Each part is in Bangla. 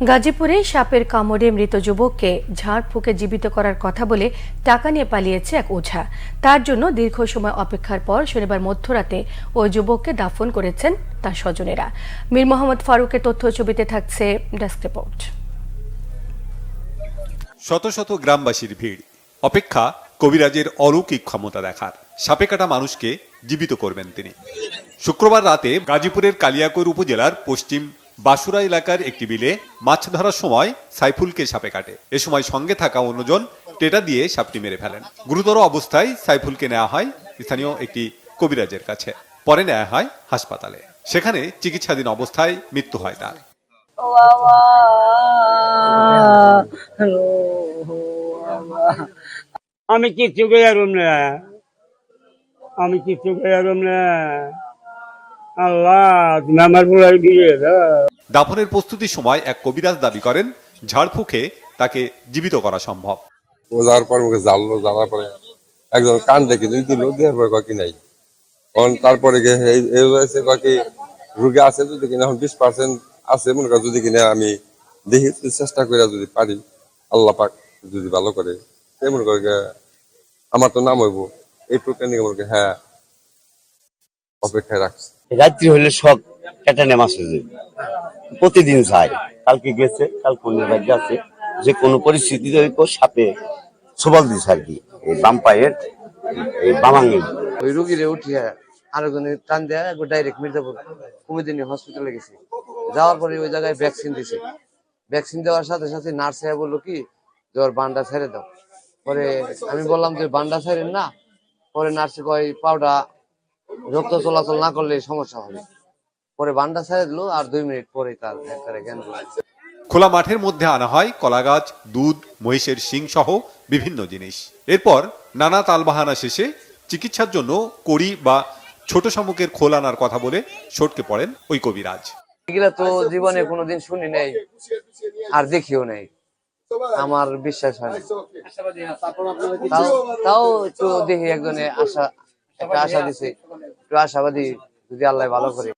গাজীপুরে সাপের কামড়ে মৃত যুবককে ঝাড় ফুঁকে জীবিত করার কথা বলে টাকা নিয়ে পালিয়েছে এক ওঝা। তার জন্য দীর্ঘ সময় অপেক্ষার পর শনিবার মধ্যরাতে ওই যুবককে দাফন করেছেন তার স্বজনেরা। মীর মোহাম্মদ ফারুকের তথ্য ছবিতে থাকছে ডেস্ক রিপোর্ট। শত শত গ্রামবাসীর ভিড়, অপেক্ষা কবিরাজের অলৌকিক ক্ষমতা দেখার। সাপে কাটা মানুষকে জীবিত করবেন তিনি। শুক্রবার রাতে গাজীপুরের কালিয়াকৈর উপজেলার পশ্চিম বাসুরা এলাকার একটি বিলে মাছ ধরার সময় সাইফুলকে সাপে কাটে। এ সময় সঙ্গে থাকা অন্যজন টেটা দিয়ে সাপটি মেরে ফেলেন। গুরুতর অবস্থায় সাইফুলকে নেওয়া হয় স্থানীয় একটি কবিরাজের কাছে, পরে নেওয়া হয় হাসপাতালে। সেখানে চিকিৎসাধীন অবস্থায় মৃত্যু হয় তার। আমি কিচ্ছু গেলাম না, আমি কিচ্ছু গেলাম না। আল্লাহ তুমি আমার বুড়াই দিয়ে দাও। দাফনের প্রস্তুতির সময় এক কবিরাজ দাবি করেন ঝাড়ফুঁকে তাকে জীবিত করা সম্ভব। ও যাওয়ার পর ওকে জ্বালার পরে একজন কান দেখে দিল, দেওয়ার পরে কয়েক নাই। তারপরে কয়েক রোগী আছে, যদি কিনা এখন 20% আছে, মনে করেন যদি কিনা আমি দেখি চেষ্টা করে যদি পারি, আল্লাহ পাক যদি ভালো করে, মনে করে আমার তো নাম হইব এই প্রকার নিয়ে মনে হ্যাঁ অপেক্ষায় রাখছি। রাত্রি হলে সব ক্যাটানে মাছ প্রতিদিন যায়। কালকে গেছে, কালকে অন্য রাজ্যে আছে। যে কোনো পরিস্থিতিতে সাপে সবল দিছে আর কি, এই বাম পায়ের এই বামাঙ্গিল। ওই রুগীরে উঠিয়ে আরেকজনের টান দেয়া ডাইরেক্ট মির্জাপুর কুমিদিনী হসপিটালে গেছি। যাওয়ার পরে ওই জায়গায় ভ্যাকসিন দিছে। ভ্যাকসিন দেওয়ার সাথে সাথে নার্স সাহেব বললো কি যে ওর বান্ডা ছেড়ে দাও। পরে আমি বললাম যে বান্ডা ছেড়েন না। পরে নার্সে কয় পাউডার রক্ত চলাচল না করলে সমস্যা হবে। পরে বান্ডা ছেড়ে দিল, আর 2 মিনিট পরে তার একবারে জ্ঞান হলো। খোলা মাঠের মধ্যে আনা হয় কলাগাছ, দুধ, মহিষের শিং সহ বিভিন্ন জিনিস। এরপর নানা তালবাহানা শেষে চিকিৎসার জন্য কড়ি বা ছোট শামুকের খোল আনার কথা বলে সটকে পড়েন ওই কবিরাজ। এগুলা তো জীবনে কোনোদিন শুনি নাই আর দেখিও নাই, আমার বিশ্বাস হয় না। তাও একটু দেখি একজনে একটা আশা দিছে, একটু আশাবাদী যদি আল্লাহ ভালো করে।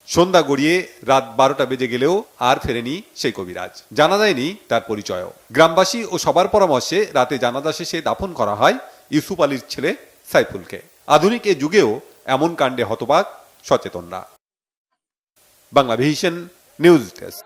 সন্ধ্যা গড়িয়ে রাত 12টা বেজে গেলেও আর ফেরেনি সেই কবিরাজ। জানা যায়নি তার পরিচয়ও। গ্রামবাসী ও সবার পরামর্শে রাতে জানাজা শেষে দাফন করা হয় ইউসুফ আলীর ছেলে সাইফুলকে। আধুনিক এ যুগেও এমন কাণ্ডে হতবাক সচেতনরা। Banglavision news desk.